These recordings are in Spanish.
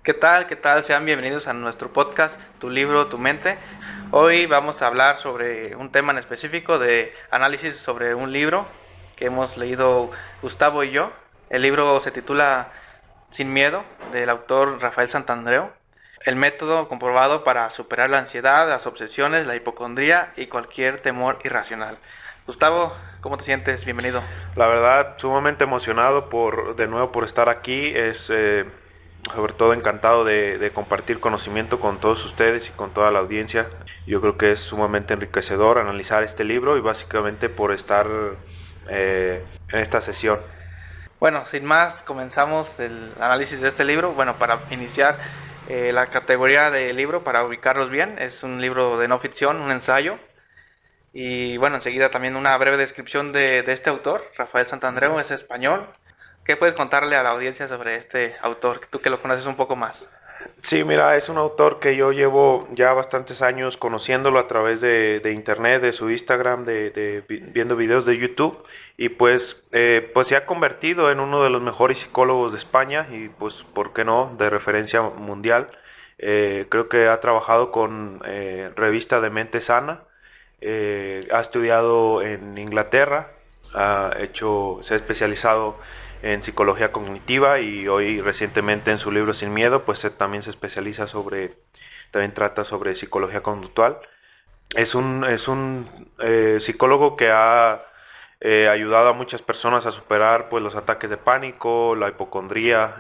¿Qué tal? ¿Qué tal? Sean bienvenidos a nuestro podcast, Tu libro, tu mente. Hoy vamos a hablar sobre un tema en específico de análisis sobre un libro que hemos leído Gustavo y yo. El libro se titula Sin miedo, del autor Rafael Santandreu. El método comprobado para superar la ansiedad, las obsesiones, la hipocondría y cualquier temor irracional. Gustavo, ¿cómo te sientes? Bienvenido. La verdad, sumamente emocionado de nuevo por estar aquí. Sobre todo encantado de compartir conocimiento con todos ustedes y con toda la audiencia. Yo creo que es sumamente enriquecedor analizar este libro y básicamente por estar en esta sesión. Bueno, sin más, comenzamos el análisis de este libro. Bueno, para iniciar, la categoría de libro, para ubicarlos bien, es un libro de no ficción, un ensayo. Y bueno, enseguida también una breve descripción de este autor, Rafael Santandreu, es español. ¿Qué puedes contarle a la audiencia sobre este autor, tú que lo conoces un poco más? Sí, mira, es un autor que yo llevo ya bastantes años conociéndolo a través de internet, de su Instagram, viendo videos de YouTube y pues se ha convertido en uno de los mejores psicólogos de España y pues, ¿por qué no?, de referencia mundial. Creo que ha trabajado con revista de Mente Sana, ha estudiado en Inglaterra, se ha especializado en psicología cognitiva y hoy recientemente en su libro Sin Miedo, pues también se especializa también trata sobre psicología conductual. Es un psicólogo que ha ayudado a muchas personas a superar pues los ataques de pánico, la hipocondría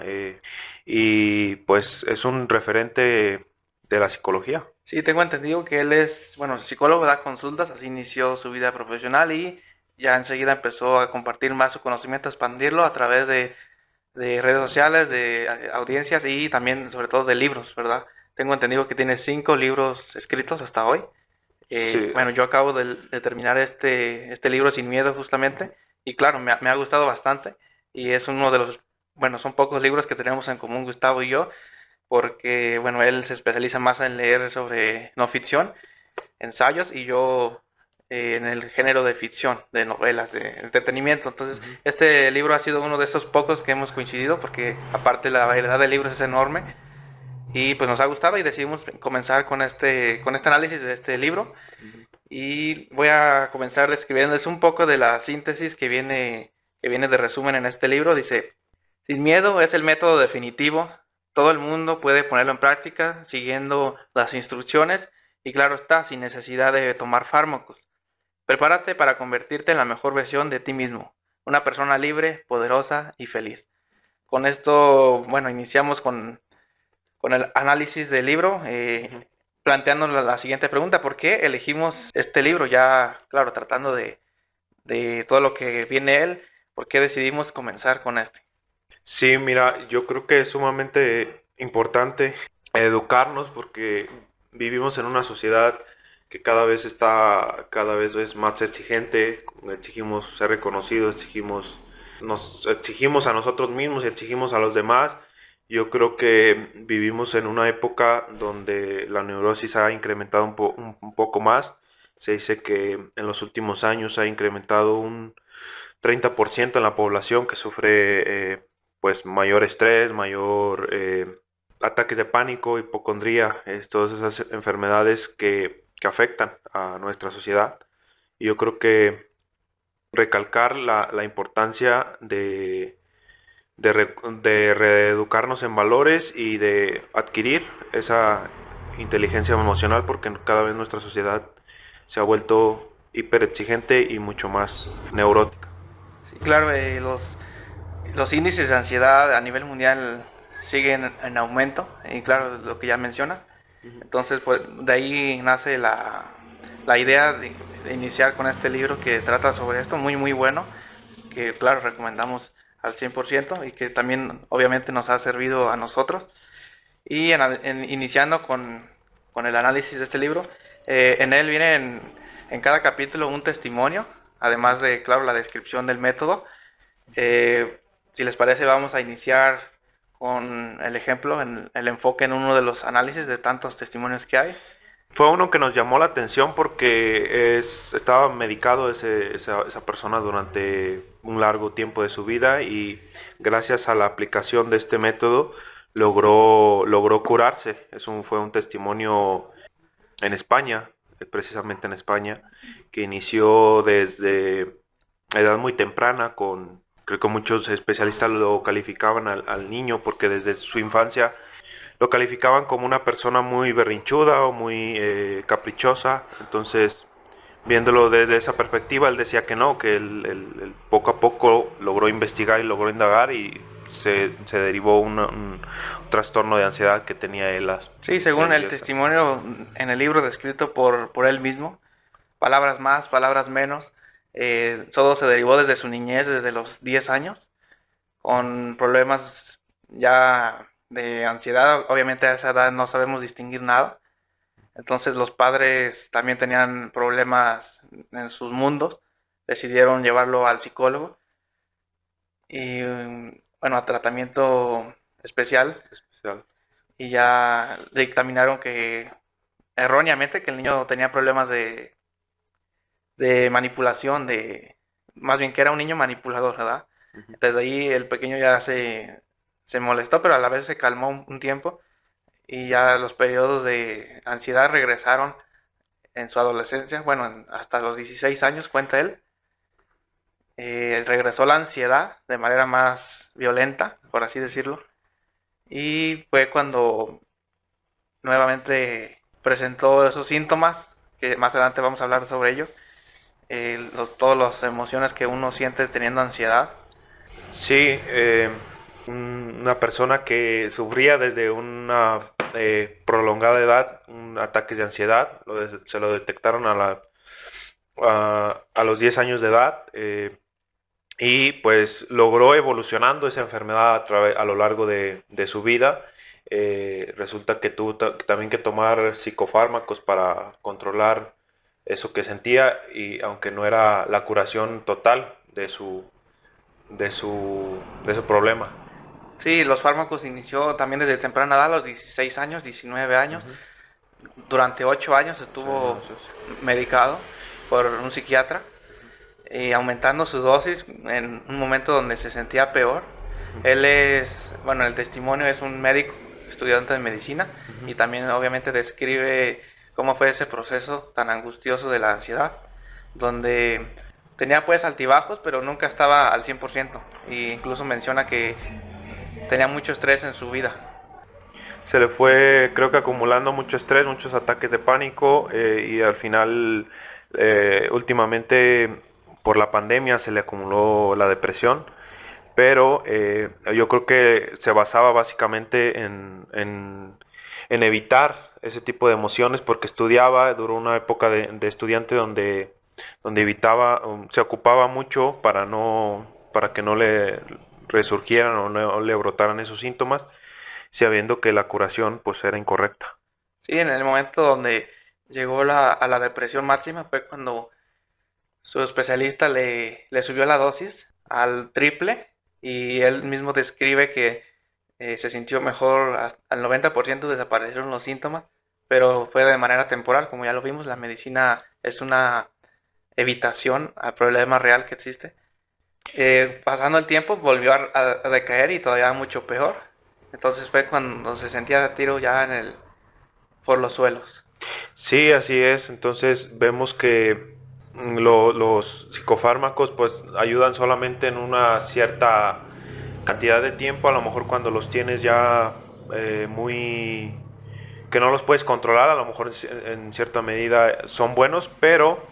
y pues es un referente de la psicología. Sí, tengo entendido que él es, bueno, psicólogo, da consultas, así inició su vida profesional y ya enseguida empezó a compartir más su conocimiento, a expandirlo a través de redes sociales, de audiencias y también sobre todo de libros, ¿verdad? Tengo entendido que tiene 5 libros escritos hasta hoy. Sí, Bueno, yo acabo de terminar este libro Sin Miedo justamente y claro, me ha gustado bastante y es uno de los, bueno, son pocos libros que tenemos en común Gustavo y yo porque, bueno, él se especializa más en leer sobre no ficción, ensayos y yo en el género de ficción, de novelas, de entretenimiento. Entonces, ujú. este libro ha sido uno de esos pocos que hemos coincidido porque aparte la variedad de libros es enorme y pues nos ha gustado y decidimos comenzar con este análisis de este libro y voy a comenzar describiéndoles un poco de la síntesis que viene de resumen en este libro. Dice, sin miedo es el método definitivo, todo el mundo puede ponerlo en práctica siguiendo las instrucciones y claro está, sin necesidad de tomar fármacos. Prepárate para convertirte en la mejor versión de ti mismo, una persona libre, poderosa y feliz. Con esto, bueno, iniciamos con el análisis del libro, planteando la siguiente pregunta, ¿por qué elegimos este libro? Ya, claro, tratando de todo lo que viene él, ¿por qué decidimos comenzar con este? Sí, mira, yo creo que es sumamente importante educarnos porque vivimos en una sociedad que cada vez es más exigente, exigimos ser reconocidos, nos exigimos a nosotros mismos y exigimos a los demás. Yo creo que vivimos en una época donde la neurosis ha incrementado un poco más. Se dice que en los últimos años ha incrementado un 30% en la población que sufre pues mayor estrés, mayor ataques de pánico, hipocondría, todas esas enfermedades que afectan a nuestra sociedad. Y yo creo que recalcar la importancia de reeducarnos en valores y de adquirir esa inteligencia emocional porque cada vez nuestra sociedad se ha vuelto hiper exigente y mucho más neurótica. Sí, claro, los índices de ansiedad a nivel mundial siguen en aumento, y claro, lo que ya mencionas. Ujú. Entonces, pues, de ahí nace la idea de iniciar con este libro que trata sobre esto, muy, muy bueno, que claro, recomendamos al 100% y que también obviamente nos ha servido a nosotros. Y iniciando con el análisis de este libro, en él viene en cada capítulo un testimonio, además de, claro, la descripción del método. Si les parece, vamos a iniciar con el ejemplo, el enfoque en uno de los análisis de tantos testimonios que hay. Fue uno que nos llamó la atención porque estaba medicado esa persona durante un largo tiempo de su vida y gracias a la aplicación de este método logró curarse. Fue un testimonio en España, precisamente en España, que inició desde edad muy temprana creo que muchos especialistas lo calificaban al niño porque desde su infancia lo calificaban como una persona muy berrinchuda o muy caprichosa. Entonces, viéndolo desde esa perspectiva, él decía que no, que él poco a poco logró investigar y logró indagar y se derivó un trastorno de ansiedad que tenía él. Sí, según el testimonio en el libro descrito por él mismo, palabras más, palabras menos, todo se derivó desde su niñez, desde los 10 años, con problemas ya de ansiedad. Obviamente a esa edad no sabemos distinguir nada. Entonces los padres también tenían problemas en sus mundos, decidieron llevarlo al psicólogo y bueno, a tratamiento especial, y ya dictaminaron que erróneamente que el niño tenía problemas de manipulación, más bien que era un niño manipulador, ¿verdad? Desde ahí el pequeño ya se molestó, pero a la vez se calmó un tiempo y ya los periodos de ansiedad regresaron en su adolescencia, bueno, hasta los 16 años, cuenta él. Regresó la ansiedad de manera más violenta, por así decirlo, y fue cuando nuevamente presentó esos síntomas, que más adelante vamos a hablar sobre ellos, todas las emociones que uno siente teniendo ansiedad. Sí, una persona que sufría desde una prolongada edad un ataque de ansiedad, se lo detectaron a los 10 años de edad, y pues logró evolucionando esa enfermedad a lo largo de su vida. Resulta que tuvo también que tomar psicofármacos para controlar eso que sentía, y aunque no era la curación total de su problema. Sí, los fármacos inició también desde temprana edad, a los 16 años, 19 años. Durante 8 años estuvo medicado por un psiquiatra, y aumentando su dosis en un momento donde se sentía peor. Él es, bueno, el testimonio es un médico, estudiante de medicina, y también obviamente describe cómo fue ese proceso tan angustioso de la ansiedad, donde tenía pues altibajos, pero nunca estaba al 100%, e incluso menciona que tenía mucho estrés en su vida. Se le fue, creo que acumulando mucho estrés, muchos ataques de pánico, y al final, últimamente, por la pandemia se le acumuló la depresión, pero yo creo que se basaba básicamente en evitar ese tipo de emociones porque estudiaba, duró una época de estudiante donde evitaba, se ocupaba mucho para que no le resurgieran o no le brotaran esos síntomas, sabiendo que la curación pues era incorrecta. Sí, en el momento donde llegó a la depresión máxima fue cuando su especialista le subió la dosis al triple, y él mismo describe que se sintió mejor, al 90% desaparecieron los síntomas, pero fue de manera temporal. Como ya lo vimos, la medicina es una evitación al problema real que existe. Pasando el tiempo volvió a decaer y todavía mucho peor. Entonces fue cuando se sentía a tiro ya por los suelos. Sí, así es. Entonces vemos que los psicofármacos pues ayudan solamente en una cierta cantidad de tiempo, a lo mejor cuando los tienes ya muy que no los puedes controlar, a lo mejor en cierta medida son buenos, pero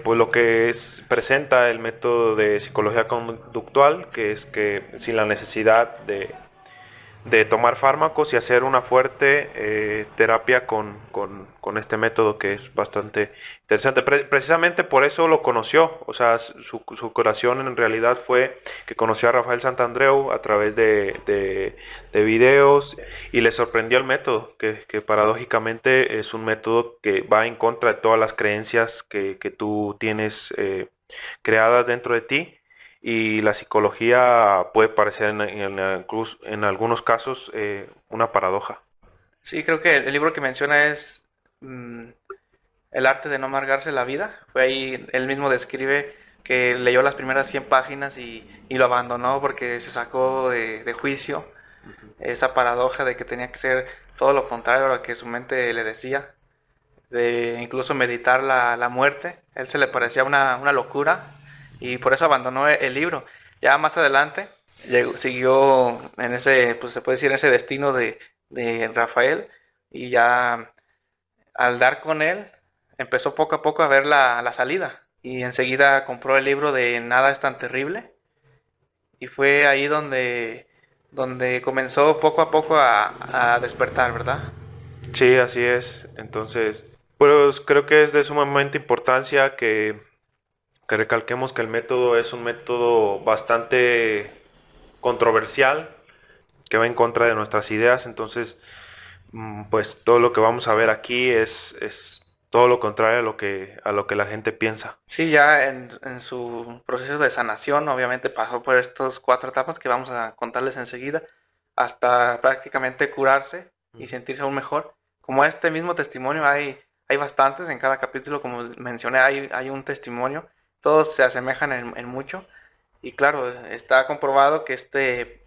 pues lo que presenta el método de psicología conductual, que es que sin la necesidad de tomar fármacos y hacer una fuerte terapia con este método, que es bastante interesante. Precisamente por eso lo conoció, o sea, su curación en realidad fue que conoció a Rafael Santandreu a través de videos, y le sorprendió el método, que paradójicamente es un método que va en contra de todas las creencias que tú tienes creadas dentro de ti. Y la psicología puede parecer en algunos casos una paradoja. Sí, creo que el libro que menciona es El arte de no amargarse la vida. Fue ahí, él mismo describe que leyó las primeras 100 páginas y lo abandonó porque se sacó de juicio esa paradoja de que tenía que ser todo lo contrario a lo que su mente le decía, de incluso meditar la muerte. Él se le parecía una locura y por eso abandonó el libro. Ya más adelante siguió en ese, pues se puede decir, en ese destino de Rafael, y ya al dar con él empezó poco a poco a ver la salida, y enseguida compró el libro de Nada es tan terrible, y fue ahí donde comenzó poco a poco a despertar, ¿verdad? Sí, así es. Entonces, pues creo que es de sumamente importancia que recalquemos que el método es un método bastante controversial, que va en contra de nuestras ideas. Entonces, pues todo lo que vamos a ver aquí es todo lo contrario a lo que la gente piensa. Sí, ya en su proceso de sanación, obviamente pasó por estas 4 etapas que vamos a contarles enseguida, hasta prácticamente curarse y sentirse aún mejor. Como este mismo testimonio, hay bastantes, en cada capítulo, como mencioné, hay un testimonio, todos se asemejan en mucho, y claro, está comprobado que este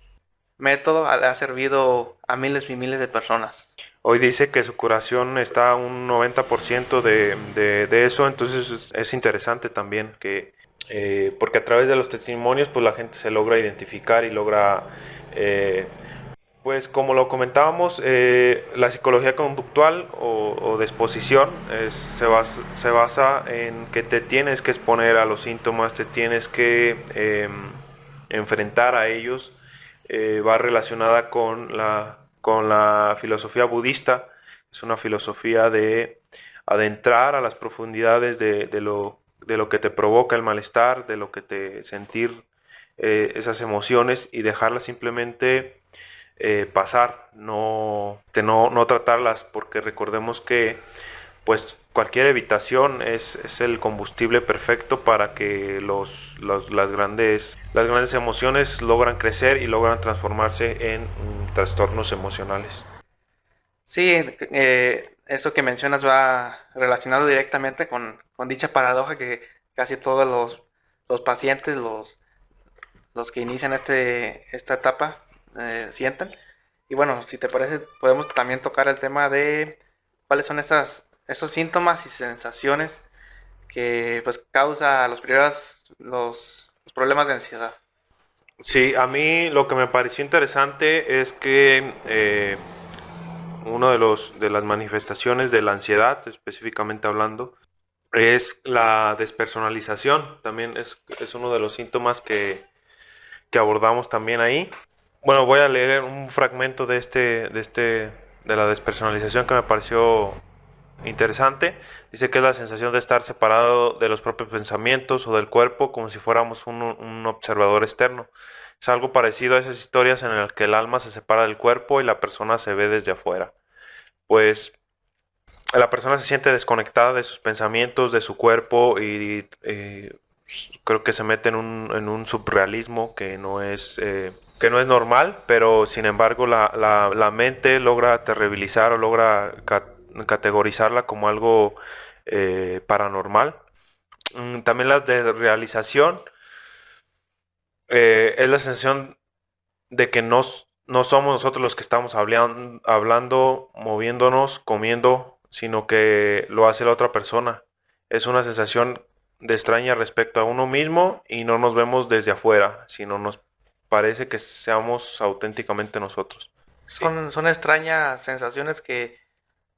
método le ha servido a miles y miles de personas. Hoy dice que su curación está a un 90% de eso. Entonces es interesante también que, porque a través de los testimonios pues la gente se logra identificar y logra, eh, pues como lo comentábamos, la psicología conductual o de exposición se basa en que te tienes que exponer a los síntomas, te tienes que enfrentar a ellos. Va relacionada con la filosofía budista. Es una filosofía de adentrar a las profundidades de lo que te provoca el malestar, de lo que te sentir esas emociones, y dejarlas simplemente pasar, no tratarlas, porque recordemos que pues cualquier evitación es el combustible perfecto para que las grandes emociones logran crecer y logran transformarse en trastornos emocionales. Sí, eso que mencionas va relacionado directamente con dicha paradoja que casi todos los pacientes, los que inician esta etapa, sienten. Y bueno, si te parece, podemos también tocar el tema de cuáles son esos síntomas y sensaciones que pues causa los problemas de ansiedad. Sí, a mí lo que me pareció interesante es que uno de las manifestaciones de la ansiedad, específicamente hablando, es la despersonalización. También es uno de los síntomas que abordamos también ahí. Bueno, voy a leer un fragmento de la despersonalización que me pareció interesante. Dice que es la sensación de estar separado de los propios pensamientos o del cuerpo, como si fuéramos un observador externo. Es algo parecido a esas historias en las que el alma se separa del cuerpo y la persona se ve desde afuera. Pues la persona se siente desconectada de sus pensamientos, de su cuerpo, y creo que se mete en un surrealismo que no es normal, pero sin embargo la mente logra terribilizar o logra categorizarla como algo paranormal. También la de realización es la sensación de que no somos nosotros los que estamos hablando, moviéndonos, comiendo, sino que lo hace la otra persona. Es una sensación de extraña respecto a uno mismo, y no nos vemos desde afuera, sino nos parece que seamos auténticamente nosotros. Sí. Son extrañas sensaciones que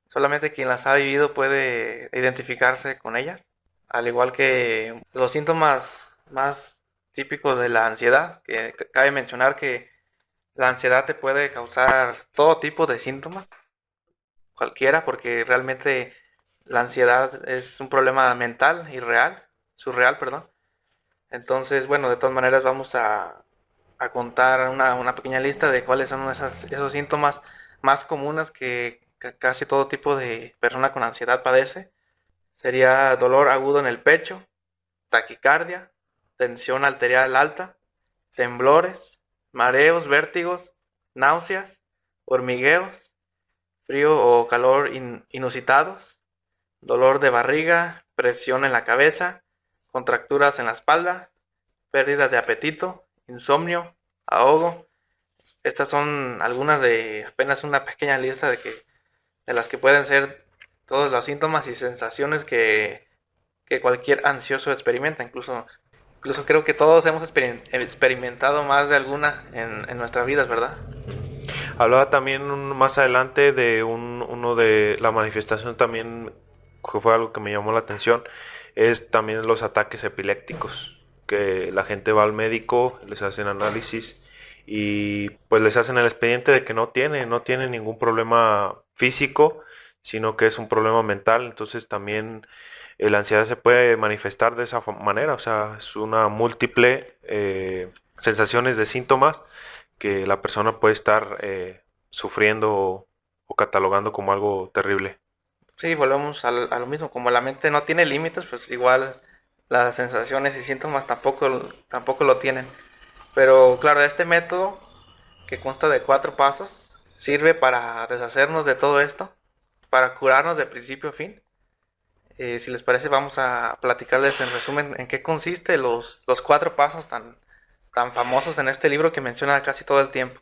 solamente quien las ha vivido puede identificarse con ellas, al igual que los síntomas más típicos de la ansiedad, que cabe mencionar que la ansiedad te puede causar todo tipo de síntomas, cualquiera, porque realmente la ansiedad es un problema mental y surreal, perdón. Entonces, bueno, de todas maneras vamos a contar una pequeña lista de cuáles son esos síntomas más comunes que casi todo tipo de persona con ansiedad padece. Sería dolor agudo en el pecho, taquicardia, tensión arterial alta, temblores, mareos, vértigos, náuseas, hormigueos, frío o calor inusitados, dolor de barriga, presión en la cabeza, contracturas en la espalda, pérdidas de apetito, insomnio, ahogo, Estas son algunas de apenas una pequeña lista de las que pueden ser todos los síntomas y sensaciones que cualquier ansioso experimenta. Incluso creo que todos hemos experimentado más de alguna en nuestras vidas, ¿verdad? Hablaba también más adelante de uno de la manifestación también, que fue algo que me llamó la atención, es también los ataques epilépticos, que la gente va al médico, les hacen análisis y pues les hacen el expediente de que no tiene ningún problema físico, sino que es un problema mental. Entonces también la ansiedad se puede manifestar de esa manera, o sea, es una múltiple sensaciones de síntomas que la persona puede estar sufriendo o catalogando como algo terrible. Sí, volvemos a lo mismo. Como la mente no tiene límites, pues igual las sensaciones y síntomas tampoco lo tienen. Pero claro, este método, que consta de 4 pasos, sirve para deshacernos de todo esto, para curarnos de principio a fin. Si les parece, vamos a platicarles en resumen en qué consiste los 4 pasos tan famosos en este libro que menciona casi todo el tiempo.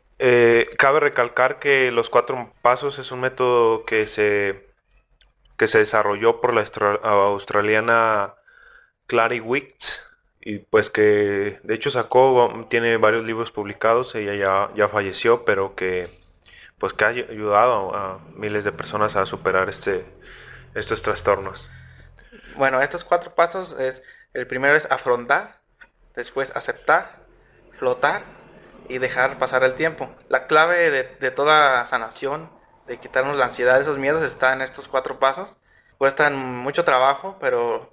Cabe recalcar que los 4 pasos es un método que se desarrolló por la australiana Clary Wicks y pues que de hecho tiene varios libros publicados. Ella ya falleció, pero que pues que ha ayudado a miles de personas a superar estos trastornos. Bueno, estos 4 pasos el primero es afrontar, después aceptar, flotar y dejar pasar el tiempo. La clave de toda sanación, de quitarnos la ansiedad, esos miedos, está en estos 4 pasos. Cuestan mucho trabajo, pero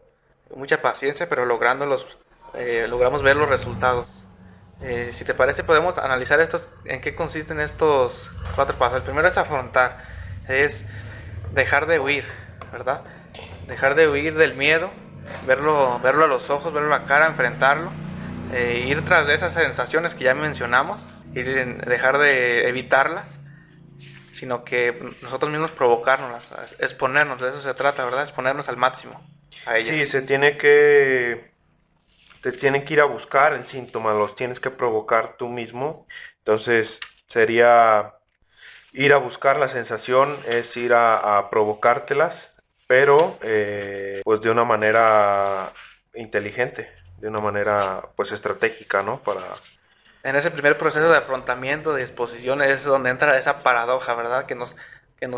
mucha paciencia, pero logramos ver los resultados. Si te parece, podemos analizar en qué consisten estos 4 pasos. El primero es afrontar, es dejar de huir, ¿verdad? Dejar de huir del miedo, verlo a los ojos, verlo a la cara, enfrentarlo, ir tras de esas sensaciones que ya mencionamos, y dejar de evitarlas, sino que nosotros mismos provocarnos, exponernos, de eso se trata, ¿verdad? Exponernos al máximo a ellas. Sí, te tienen que ir a buscar el síntoma, los tienes que provocar tú mismo. Entonces sería ir a buscar la sensación, es ir a provocártelas, pero pues de una manera inteligente, de una manera pues estratégica, ¿no? En ese primer proceso de afrontamiento, de exposición, es donde entra esa paradoja, ¿verdad? Que nos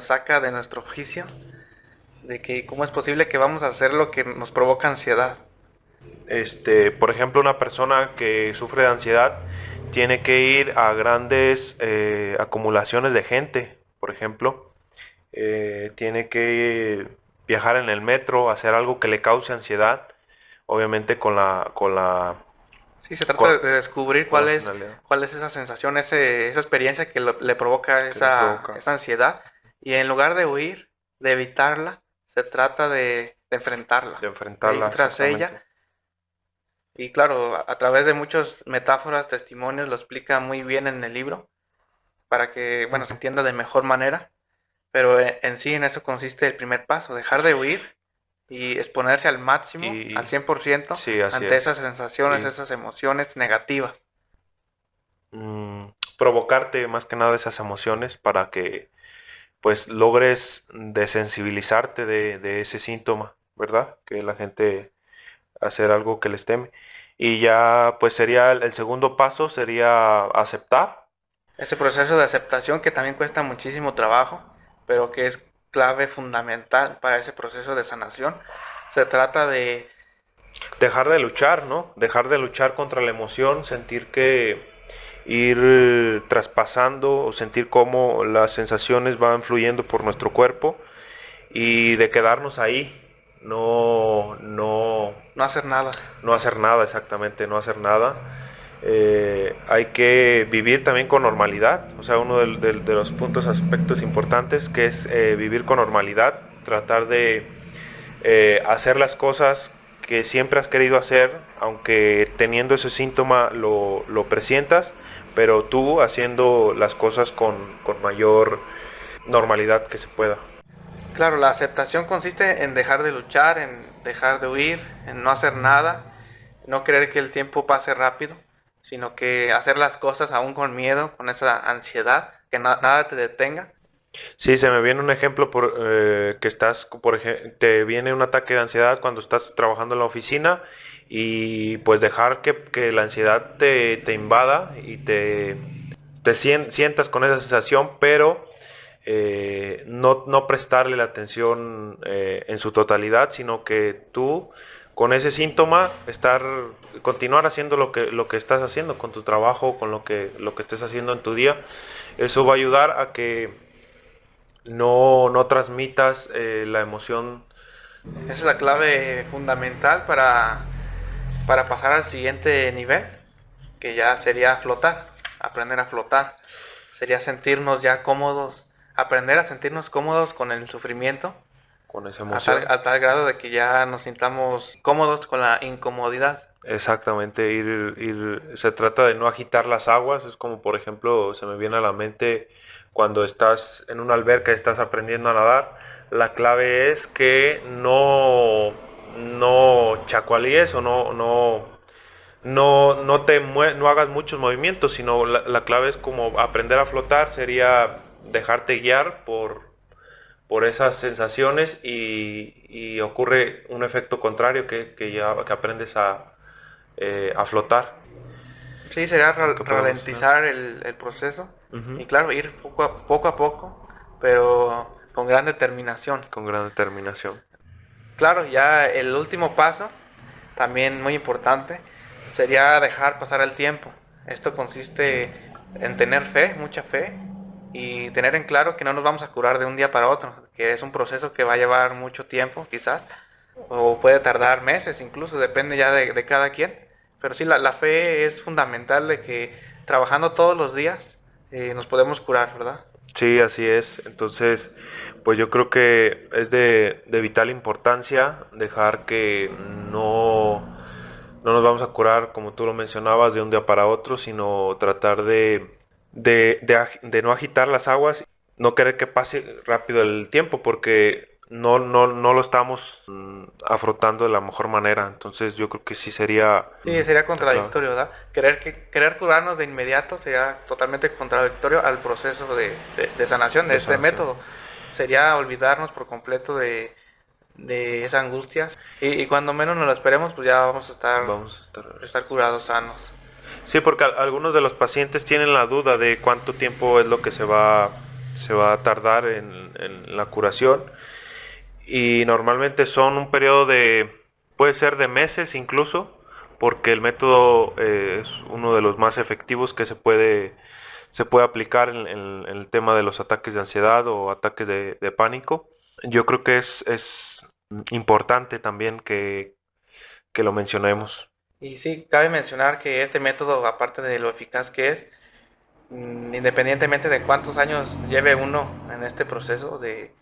saca de nuestro juicio, de que cómo es posible que vamos a hacer lo que nos provoca ansiedad. Por ejemplo, una persona que sufre de ansiedad tiene que ir a grandes acumulaciones de gente, por ejemplo. Tiene que viajar en el metro, hacer algo que le cause ansiedad, obviamente Sí, se trata con, de descubrir con cuál la es, finalidad cuál es esa sensación, esa experiencia que le provoca que le provoca esa ansiedad. Y en lugar de huir, de evitarla, se trata de enfrentarla, de de ir enfrentarla tras exactamente. ella. Y claro, a través de muchas metáforas, testimonios, lo explica muy bien en el libro, para que, bueno, se entienda de mejor manera. Pero en sí, en eso consiste el primer paso, dejar de huir y exponerse al máximo, Y al 100%, sí, así ante esas es. sensaciones, Y esas emociones negativas. mm, provocarte más que nada esas emociones para que pues logres desensibilizarte de ese síntoma, ¿verdad? Que la gente hacer algo que les teme. Y ya pues sería el segundo paso sería aceptar. Ese proceso de aceptación que también cuesta muchísimo trabajo, pero que es clave fundamental para ese proceso de sanación. Se trata de, Dejar de luchar, ¿no? Dejar de luchar contra la emoción, sentir que ir traspasando o sentir cómo las sensaciones van fluyendo por nuestro cuerpo y de quedarnos ahí, no hacer nada. no hacer nada exactamente, no hacer nada. Hay que vivir también con normalidad, o sea, uno de los puntos, aspectos importantes que es vivir con normalidad, tratar de hacer las cosas que siempre has querido hacer, aunque teniendo ese síntoma lo presientas, pero tú haciendo las cosas con mayor normalidad que se pueda. Claro, la aceptación consiste en dejar de luchar, en dejar de huir, en no hacer nada, no querer que el tiempo pase rápido, sino que hacer las cosas aún con miedo, con esa ansiedad, que nada te detenga. Sí, se me viene un ejemplo que estás, por ejemplo, te viene un ataque de ansiedad cuando estás trabajando en la oficina y pues dejar que la ansiedad te invada y sientas con esa sensación, pero no prestarle la atención en su totalidad, sino que tú con ese síntoma continuar haciendo lo que estás haciendo con tu trabajo, con lo que estés haciendo en tu día. Eso va a ayudar a que no transmitas la emoción. Esa es la clave fundamental para pasar al siguiente nivel, que ya sería flotar, aprender a flotar. Sería sentirnos ya cómodos, aprender a sentirnos cómodos con el sufrimiento, Con esa a tal, emoción. a tal grado de que ya nos sintamos cómodos con la incomodidad. Exactamente, se trata de no agitar las aguas, es como por ejemplo, se me viene a la mente cuando estás en una alberca y estás aprendiendo a nadar, la clave es que no chacualíes o no hagas muchos movimientos, sino la clave es como aprender a flotar, sería dejarte guiar por esas sensaciones y ocurre un efecto contrario que aprendes a flotar. Sí, sería ¿Qué podemos hacer? ralentizar el proceso Ujú. y claro, ir poco a poco, pero con gran determinación. Con gran determinación. Claro, ya el último paso, también muy importante, sería dejar pasar el tiempo. Esto consiste en tener fe, mucha fe, y tener en claro que no nos vamos a curar de un día para otro, que es un proceso que va a llevar mucho tiempo, quizás, o puede tardar meses incluso, depende ya de cada quien. Pero sí, la fe es fundamental de que trabajando todos los días nos podemos curar, ¿verdad? Sí, así es. Entonces, pues yo creo que es de vital importancia dejar que no nos vamos a curar, como tú lo mencionabas, de un día para otro, sino tratar de no agitar las aguas, no querer que pase rápido el tiempo, porque no lo estamos afrontando de la mejor manera. Entonces, yo creo que sí sería Sí, sería la clave. contradictorio, ¿verdad? Querer curarnos de inmediato sería totalmente contradictorio al proceso de sanación de De este sanación. método. Sería olvidarnos por completo de esa angustia y cuando menos nos lo esperemos, pues ya vamos a Vamos a estar. estar curados, sanos. Sí, porque algunos de los pacientes tienen la duda de cuánto tiempo es lo que se va a tardar en la curación y normalmente son un periodo puede ser de meses incluso, porque el método es uno de los más efectivos que se puede aplicar en el tema de los ataques de ansiedad o ataques de pánico. Yo creo que es importante también que lo mencionemos. Y sí, cabe mencionar que este método, aparte de lo eficaz que es, independientemente de cuántos años lleve uno en este proceso de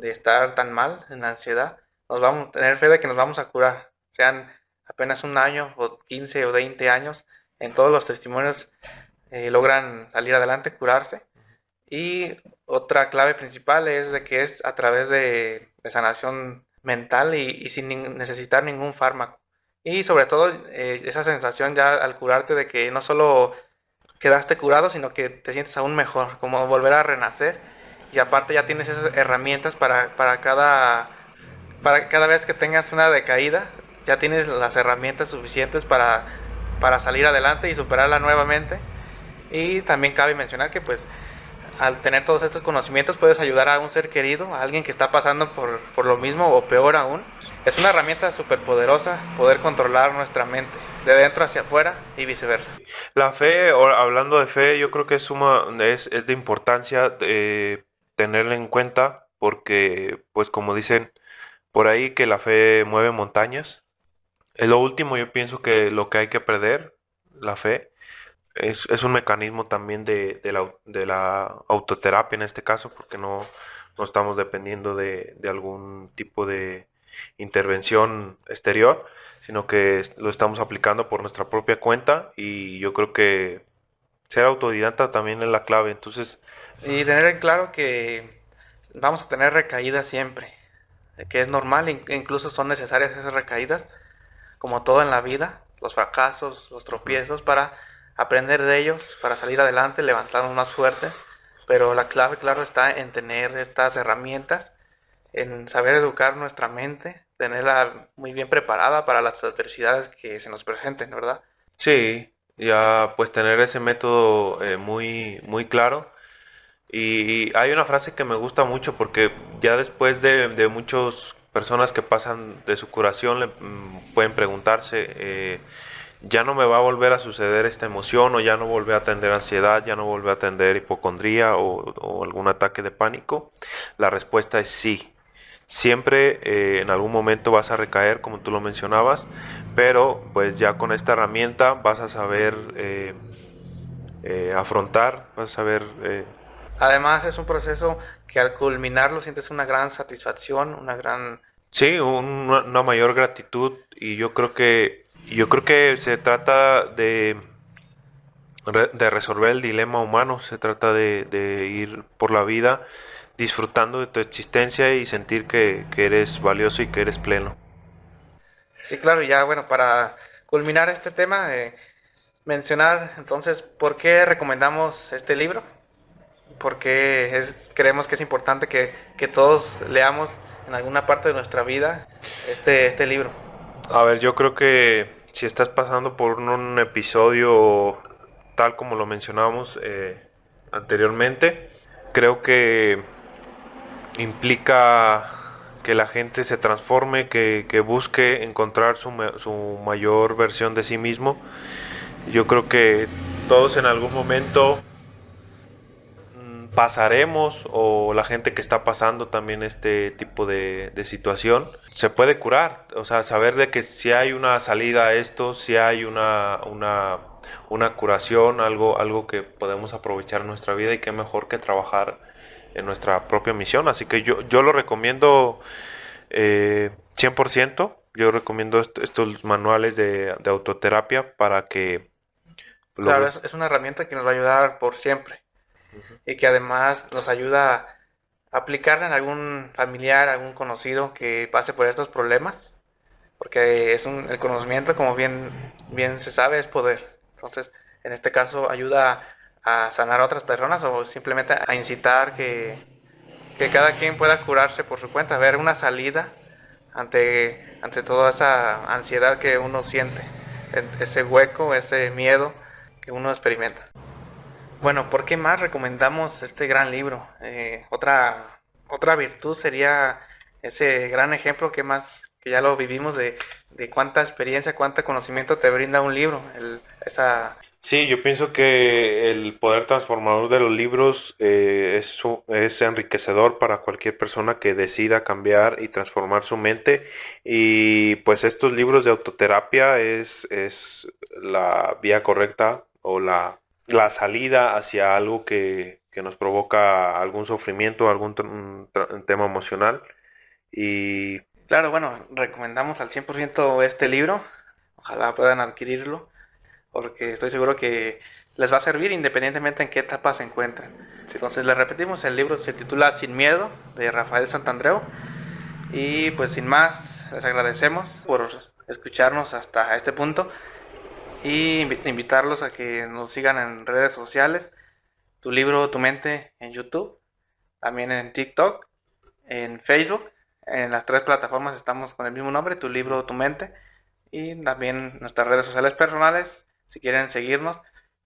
estar tan mal en la ansiedad, nos vamos a tener fe de que nos vamos a curar, sean apenas un año o 15 o 20 años, en todos los testimonios logran salir adelante, curarse. Y otra clave principal es de que es a través de sanación mental y sin necesitar ningún fármaco. Y sobre todo esa sensación ya al curarte de que no solo quedaste curado, sino que te sientes aún mejor, como volver a renacer. Y aparte ya tienes esas herramientas para cada vez que tengas una decaída, ya tienes las herramientas suficientes para salir adelante y superarla nuevamente. Y también cabe mencionar que pues al tener todos estos conocimientos puedes ayudar a un ser querido, a alguien que está pasando por lo mismo o peor aún. Es una herramienta súper poderosa poder controlar nuestra mente, de dentro hacia afuera y viceversa. La fe, hablando de fe, yo creo que es de importancia tenerla en cuenta porque, pues como dicen por ahí, que la fe mueve montañas. Es lo último, yo pienso que lo que hay que perder, la fe, es un mecanismo también de la autoterapia en este caso, porque no estamos dependiendo de algún tipo de intervención exterior, sino que lo estamos aplicando por nuestra propia cuenta y yo creo que ser autodidacta también es la clave. Entonces, Y tener en claro que vamos a tener recaídas siempre, que es normal, incluso son necesarias esas recaídas, como todo en la vida. los fracasos, los tropiezos, para aprender de ellos, para salir adelante, levantarnos más fuerte. Pero la clave, claro, está en tener estas herramientas, en saber educar nuestra mente, tenerla muy bien preparada para las adversidades que se nos presenten, ¿verdad? Sí, ya pues tener ese método muy, muy claro. Y hay una frase que me gusta mucho porque ya después de muchas personas que pasan de su curación pueden preguntarse, ya no me va a volver a suceder esta emoción o ya no volver a tener ansiedad, ya no volver a tener hipocondría o algún ataque de pánico. La respuesta es sí. Siempre en algún momento vas a recaer, como tú lo mencionabas, pero pues ya con esta herramienta vas a saber afrontar, vas a saber... Además es un proceso que al culminarlo sientes una gran satisfacción, una gran... Sí, una mayor gratitud y yo creo que se trata de resolver el dilema humano, se trata de ir por la vida disfrutando de tu existencia y sentir que eres valioso y que eres pleno. Sí, claro, y ya bueno, para culminar este tema, mencionar entonces por qué recomendamos este libro, porque creemos que es importante que todos leamos en alguna parte de nuestra vida este libro. A ver, yo creo que si estás pasando por un episodio tal como lo mencionábamos anteriormente, creo que implica que la gente se transforme, que busque encontrar su mayor versión de sí mismo. Yo creo que todos en algún momento pasaremos o la gente que está pasando también este tipo de situación se puede curar, o sea, saber de que si hay una salida a esto, si hay una curación, algo que podemos aprovechar en nuestra vida y qué mejor que trabajar en nuestra propia misión. Así que yo lo recomiendo 100%. Yo recomiendo estos manuales de autoterapia para que lo Claro, ves. es una herramienta que nos va a ayudar por siempre Ujú. y que además nos ayuda a aplicarla en algún familiar, algún conocido que pase por estos problemas, porque el conocimiento, como bien se sabe, es poder. Entonces, en este caso, ayuda a sanar a otras personas o simplemente a incitar que cada quien pueda curarse por su cuenta, ver una salida ante toda esa ansiedad que uno siente, ese hueco, ese miedo que uno experimenta. Bueno, ¿por qué más recomendamos este gran libro? Otra virtud sería ese gran ejemplo que ya lo vivimos de cuánta experiencia, cuánto conocimiento te brinda un libro. Sí, yo pienso que el poder transformador de los libros es enriquecedor para cualquier persona que decida cambiar y transformar su mente. Y pues estos libros de autoterapia es la vía correcta o la salida hacia algo que nos provoca algún sufrimiento, algún tema emocional. Y Claro, bueno, recomendamos al 100% este libro. Ojalá puedan adquirirlo, porque estoy seguro que les va a servir independientemente en qué etapa se encuentren. sí, Entonces, les repetimos, el libro se titula Sin Miedo, de Rafael Santandreu. Y pues sin más, les agradecemos por escucharnos hasta este punto y invitarlos a que nos sigan en redes sociales, Tu Libro, Tu Mente en YouTube, también en TikTok, en Facebook. En las tres plataformas estamos con el mismo nombre, Tu Libro, Tu Mente. Y también nuestras redes sociales personales, si quieren seguirnos.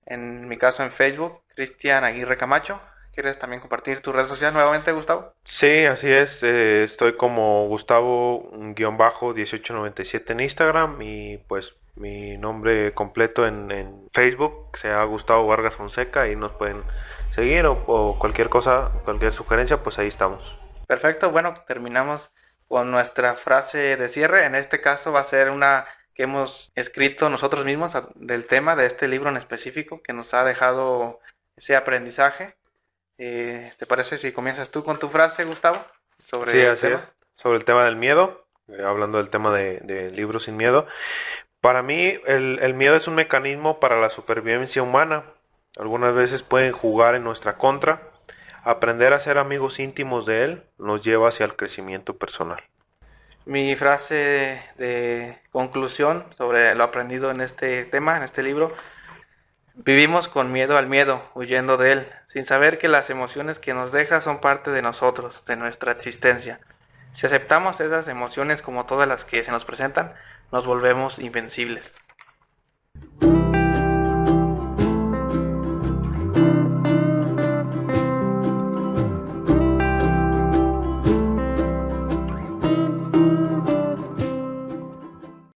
En mi caso en Facebook, Cristian Aguirre Camacho. ¿Quieres también compartir tu red social nuevamente, Gustavo? sí, así es. Estoy como Gustavo-1897 en Instagram y pues mi nombre completo en Facebook sea Gustavo Vargas Fonseca y nos pueden seguir o cualquier cosa, cualquier sugerencia, pues ahí estamos. Perfecto, bueno, terminamos con nuestra frase de cierre. En este caso va a ser una que hemos escrito nosotros mismos del tema de este libro en específico que nos ha dejado ese aprendizaje. ¿Te parece si comienzas tú con tu frase, Gustavo, Sí, sobre el así es. tema? Sobre el tema del miedo, hablando del tema de libros sin miedo. Para mí el miedo es un mecanismo para la supervivencia humana. Algunas veces pueden jugar en nuestra contra. Aprender a ser amigos íntimos de él nos lleva hacia el crecimiento personal. Mi frase de conclusión sobre lo aprendido en este tema, en este libro: vivimos con miedo al miedo, huyendo de él, sin saber que las emociones que nos deja son parte de nosotros, de nuestra existencia. Si aceptamos esas emociones como todas las que se nos presentan, nos volvemos invencibles.